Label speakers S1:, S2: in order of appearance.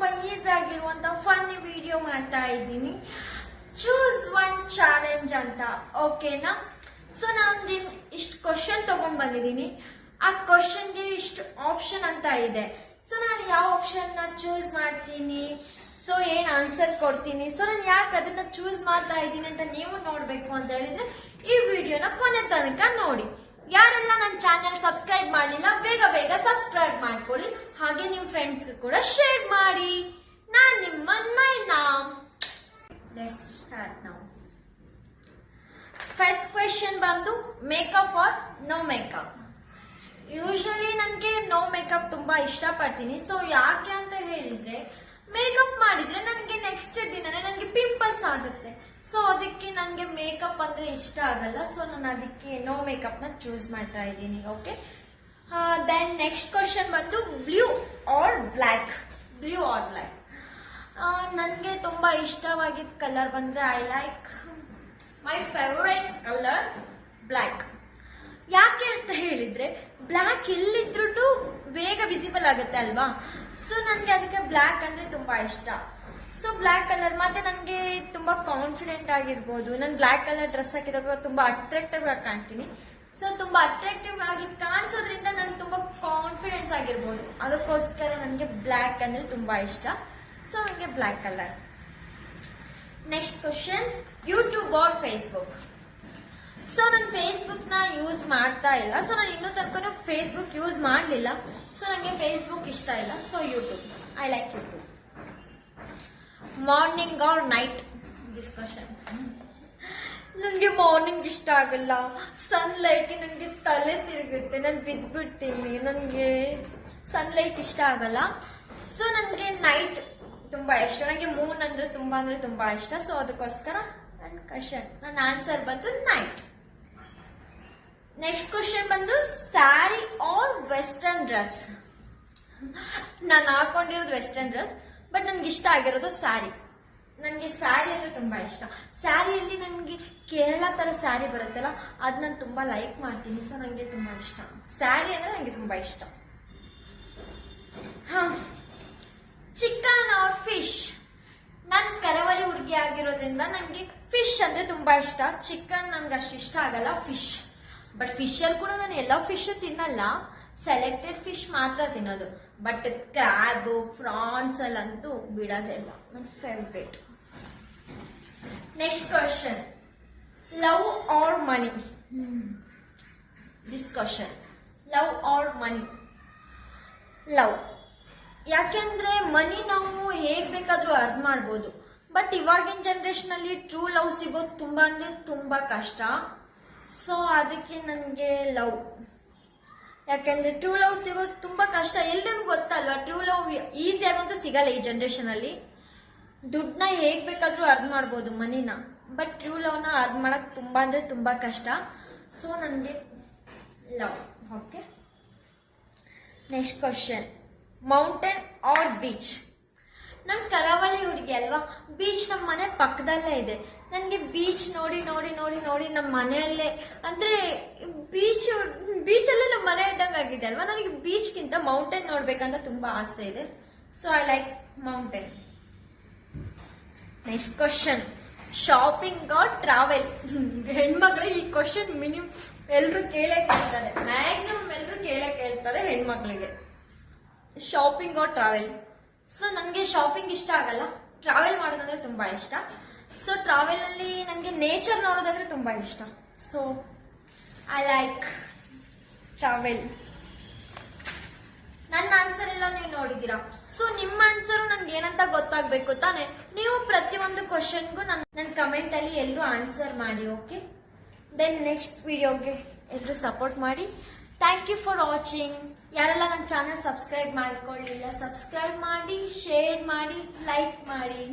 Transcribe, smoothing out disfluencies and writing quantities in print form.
S1: ತುಂಬಾ ಈಸಿ ಆಗಿರುವಂತ funny video ಮಾಡ್ತಾ ಇದ್ದೀನಿ. ಚೂಸ್ ಒನ್ ಚಾಲೆಂಜ್ ಅಂತ, ಓಕೆನಾ? ಸೊ ನಾನು ಇಷ್ಟು ಕ್ವಶನ್ ತಗೊಂಡ್ ಬಂದಿದ್ದೀನಿ. ಆ ಕ್ವಶನ್ಗೆ ಇಷ್ಟು ಆಪ್ಷನ್ ಅಂತ ಇದೆ. ಸೊ ನಾನು ಯಾವ ಆಪ್ಷನ್ ನ ಚೂಸ್ ಮಾಡ್ತೀನಿ, ಸೊ ಏನ್ ಆನ್ಸರ್ ಕೊಡ್ತೀನಿ, ಸೊ ನಾನು ಯಾಕೆ ಅದನ್ನ ಚೂಸ್ ಮಾಡ್ತಾ ಇದ್ದೀನಿ ಅಂತ ನೀವು ನೋಡ್ಬೇಕು ಅಂತ ಹೇಳಿದ್ರೆ ಈ ವಿಡಿಯೋನ ಕೊನೆ ತನಕ ನೋಡಿ. ಯಾರೆಲ್ಲ ನನ್ನ ಚಾನೆಲ್ ಸಬ್ಸ್ಕ್ರೈಬ್ ಮಾಡಲಿಲ್ಲ ಬೇಗ ಬೇಗ ಸಬ್ಸ್ಕ್ರೈಬ್ ಮಾಡ್ಕೊಳ್ಳಿ, ಹಾಗೆ ನಿಮ್ ಫ್ರೆಂಡ್ಸ್ಗೆ ಕೂಡ ಶೇರ್ ಮಾಡಿ. ನಾನ್ ನಿಮ್ಮ Naina. Let's start now. First question ಬಂದು makeup or no makeup. Usually ನನಗೆ ನೋ ಮೇಕಪ್ ತುಂಬಾ ಇಷ್ಟಪಡ್ತೀನಿ. ಸೊ ಯಾಕೆ ಅಂತ ಹೇಳಿದ್ರೆ ಮೇಕಪ್ ಮಾಡಿದ್ರೆ ನನಗೆ ನೆಕ್ಸ್ಟ್ ದಿನನೇ ನನಗೆ ಪಿಂಪಲ್ಸ್ ಆಗುತ್ತೆ. ಸೊ ಅದಕ್ಕೆ ನನಗೆ ಮೇಕಪ್ ಅಂದ್ರೆ ಇಷ್ಟ ಆಗಲ್ಲ. ಸೊ ನಾನು ಅದಕ್ಕೆ ನೋ ಮೇಕಪ್ ನ ಚೂಸ್ ಮಾಡ್ತಾ ಇದ್ದೀನಿ. ಓಕೆ, ದೆನ್ ನೆಕ್ಸ್ಟ್ ಕ್ವಶನ್ ಬಂದು blue R black. Blue R black, ನನಗೆ ತುಂಬಾ ಇಷ್ಟವಾಗಿದ್ದ ಕಲರ್ ಬಂದ್ರೆ I like my favourite colour black. ಯಾಕೆ ಅಂತ ಹೇಳಿದ್ರೆ ಬ್ಲ್ಯಾಕ್ ಎಲ್ಲಿದ್ರೂ ಬೇಗ ವಿಸಿಬಲ್ ಆಗುತ್ತೆ ಅಲ್ವಾ? ಸೊ ನನಗೆ ಅದಕ್ಕೆ ಬ್ಲ್ಯಾಕ್ ಅಂದ್ರೆ ತುಂಬಾ ಇಷ್ಟ. ಸೊ ಬ್ಲ್ಯಾಕ್ ಕಲರ್, ಮತ್ತೆ ನನಗೆ ತುಂಬಾ ಕಾನ್ಫಿಡೆಂಟ್ ಆಗಿರ್ಬೋದು. ನಾನು ಬ್ಲ್ಯಾಕ್ ಕಲರ್ ಡ್ರೆಸ್ ಹಾಕಿದಾಗ ತುಂಬಾ ಅಟ್ರಾಕ್ಟಿವ್ ಆಗಿ ಕಾಣ್ತೀನಿ. ಸೊ ತುಂಬಾ ಅಟ್ರಾಕ್ಟಿವ್ ಆಗಿ ಕಾಣಿಸೋದ್ರಿಂದ ನನಗೆ ತುಂಬಾ ಕಾನ್ಫಿಡೆನ್ಸ್ ಆಗಿರ್ಬೋದು. ಅದಕ್ಕೋಸ್ಕರ ನನಗೆ ಬ್ಲ್ಯಾಕ್ ಅಂದ್ರೆ ತುಂಬಾ ಇಷ್ಟ. ಸೊ ನನಗೆ black colour. Next question, YouTube or Facebook. So ನಾನು ಫೇಸ್ಬುಕ್ ನ ಯೂಸ್ ಮಾಡ್ತಾ ಇಲ್ಲ. ಸೊ ನಾನು ಇನ್ನೂ ತನಕ ಫೇಸ್ಬುಕ್ ಯೂಸ್ ಮಾಡಲಿಲ್ಲ. ಸೊ ನನಗೆ ಫೇಸ್ಬುಕ್ ಇಷ್ಟ ಇಲ್ಲ. So YouTube, I like YouTube. Morning or night discussion. ನನಗೆ ಮಾರ್ನಿಂಗ್ ಇಷ್ಟ ಆಗಲ್ಲ. ಸನ್ಲೈಟ್ ನನಗೆ ತಲೆ ತಿರುಗುತ್ತೆ, ನಾನು ಬಿದ್ದ್ಬಿಡ್ತೀನಿ. ನನಗೆ ಸನ್ಲೈಟ್ ಇಷ್ಟ ಆಗಲ್ಲ. ಸೊ ನನಗೆ ನೈಟ್ ತುಂಬಾ ಇಷ್ಟ. ನನಗೆ ಮೂನ್ ಅಂದ್ರೆ ತುಂಬಾ ಇಷ್ಟ. ಸೊ ಅದಕ್ಕೋಸ್ಕರ ನನ್ನ ಆನ್ಸರ್ ಬಂದು ನೈಟ್. ನೆಕ್ಸ್ಟ್ ಕ್ವಶನ್ ಬಂದು ಸ್ಯಾರಿ ಆರ್ ವೆಸ್ಟರ್ನ್ ಡ್ರೆಸ್. ನಾನು ಹಾಕೊಂಡಿರೋದು ವೆಸ್ಟರ್ನ್ ಡ್ರೆಸ್, ಬಟ್ ನನ್ಗೆ ಇಷ್ಟ ಆಗಿರೋದು ಸ್ಯಾರಿ. ನನಗೆ ಸ್ಯಾರಿ ಅಂದ್ರೆ ತುಂಬಾ ಇಷ್ಟ. ಸ್ಯಾರಿಯಲ್ಲಿ ನನಗೆ ಕೇರಳ ತರ ಸ್ಯಾರಿ ಬರುತ್ತಲ್ಲ, ಅದ್ ನಾನು ತುಂಬಾ ಲೈಕ್ ಮಾಡ್ತೀನಿ. ಸೊ ನನಗೆ ತುಂಬಾ ಇಷ್ಟ ಸ್ಯಾರಿ ಅಂದ್ರೆ, ನನಗೆ ತುಂಬಾ ಇಷ್ಟ. Chicken or fish. ನಾನು ಕರಾವಳಿ ಹುಡುಗಿ ಆಗಿರೋದ್ರಿಂದ ನನಗೆ ಫಿಶ್ ಅಂದ್ರೆ ತುಂಬಾ ಇಷ್ಟ. ಚಿಕನ್ ನನ್ಗೆ ಅಷ್ಟು ಇಷ್ಟ ಆಗಲ್ಲ. ಫಿಶ್, ಬಟ್ ಫಿಶ್ ಅಲ್ಲಿ ಕೂಡ ನಾನು ಎಲ್ಲ ಫಿಶ್ ತಿನ್ನಲ್ಲ, ಸೆಲೆಕ್ಟೆಡ್ ಫಿಶ್ ಮಾತ್ರ ತಿನ್ನೋದು. ಬಟ್ ಕ್ರ್ಯಾಬ್, ಫ್ರಾನ್ಸ್ ಅಲ್ಲಂತೂ ಬಿಡೋದಿಲ್ಲ, ನನ್ನ favourite. Next question, love or money. This question, love or money. Love. ಯಾಕೆಂದ್ರೆ ಮನಿ ನಾವು ಹೇಗ್ ಬೇಕಾದ್ರೂ ಅರ್ನ್ ಮಾಡ್ಬೋದು. ಬಟ್ ಇವಾಗಿನ ಜನರೇಷನ್ ಅಲ್ಲಿ ಟ್ರೂ ಲವ್ ಸಿಗೋದು ತುಂಬಾ ಅಂದ್ರೆ ತುಂಬಾ ಕಷ್ಟ. ಸೊ ಅದಕ್ಕೆ ನನಗೆ ಲವ್. ಯಾಕಂದ್ರೆ ಟ್ರೂ ಲವ್ ಸಿಗೋದು ತುಂಬಾ ಕಷ್ಟ. ಎಲ್ರಿಗೂ ಗೊತ್ತಲ್ವಾ, ಟ್ರೂ ಲವ್ ಈಸಿ ಆಗಂತೂ ಸಿಗಲ್ಲ ಈ ಜನರೇಷನ್ ಅಲ್ಲಿ. ದುಡ್ಡನ್ನ ಹೇಗ್ ಬೇಕಾದ್ರೂ ಅರ್ನ್ ಮಾಡ್ಬೋದು, ಮನಿನ. ಬಟ್ ಟ್ರೂ ಲವ್ನ ಅರ್ನ್ ಮಾಡಕ್ ತುಂಬಾ ಅಂದ್ರೆ ತುಂಬಾ ಕಷ್ಟ. ಸೊ ನನಗೆ love. Okay, next question, mountain or beach. ನಾನು ಕರಾವಳಿ ಹುಡುಗಿ ಅಲ್ವಾ, ಬೀಚ್ ನಮ್ಮ ಮನೆ ಪಕ್ಕದಲ್ಲೇ ಇದೆ. ನನಗೆ ಬೀಚ್ ನೋಡಿ ನೋಡಿ ನೋಡಿ ನೋಡಿ ನಮ್ಮ ಮನೆಯಲ್ಲೇ ಅಂದ್ರೆ ಬೀಚಲ್ಲೇ ನಮ್ಮ ಮನೆ ಇದ್ದಂಗೆ ಆಗಿದೆ ಅಲ್ವಾ. ನನಗೆ ಬೀಚ್ಗಿಂತ ಮೌಂಟೇನ್ ನೋಡ್ಬೇಕಂತ ತುಂಬಾ ಆಸೆ ಇದೆ. So I like mountain. Next question, shopping or travel. ಹೆಣ್ಮಕ್ಳಿಗೆ ಈ ಕ್ವಶನ್ ಮಿನಿಮಮ್ ಎಲ್ರು ಕೇಳೇ ಕೇಳ್ತಾರೆ, ಮ್ಯಾಕ್ಸಿಮಮ್ ಎಲ್ರು ಕೇಳ್ತಾರೆ ಹೆಣ್ಮಕ್ಳಿಗೆ. Shopping or travel. ಸೊ ನನಗೆ ಶಾಪಿಂಗ್ ಇಷ್ಟ ಆಗಲ್ಲ, ಟ್ರಾವೆಲ್ ಮಾಡೋದಂದ್ರೆ ತುಂಬಾ ಇಷ್ಟ. ಸೊ ಟ್ರಾವೆಲ್ ಅಲ್ಲಿ ನನಗೆ ನೇಚರ್ ನೋಡೋದಂದ್ರೆ ತುಂಬಾ ಇಷ್ಟ. So I like travel. ನನ್ನ ಆನ್ಸರ್ ಎಲ್ಲ ನೀವು ನೋಡಿದೀರಾ. ಸೊ ನಿಮ್ಮ ಆನ್ಸರ್ ನನ್ಗೆ ಏನಂತ ಗೊತ್ತಾಗ್ಬೇಕು ತಾನೆ. ನೀವು ಪ್ರತಿಯೊಂದು ಕ್ವಶನ್ಗೂ ನನ್ನ ಕಮೆಂಟ್ ಅಲ್ಲಿ ಎಲ್ಲರೂ ಆನ್ಸರ್ ಮಾಡಿ. ಓಕೆ, ದೆನ್ ನೆಕ್ಸ್ಟ್ ವಿಡಿಯೋಗೆ ಎಲ್ಲರೂ ಸಪೋರ್ಟ್ ಮಾಡಿ. Thank you for watching. ಯಾರೆಲ್ಲ ನನ್ನ ಚಾನಲ್ ಸಬ್ಸ್ಕ್ರೈಬ್ ಮಾಡ್ಕೊಳ್ಳಿಲ್ಲ, ಸಬ್ಸ್ಕ್ರೈಬ್ ಮಾಡಿ, ಶೇರ್ ಮಾಡಿ, ಲೈಕ್ ಮಾಡಿ.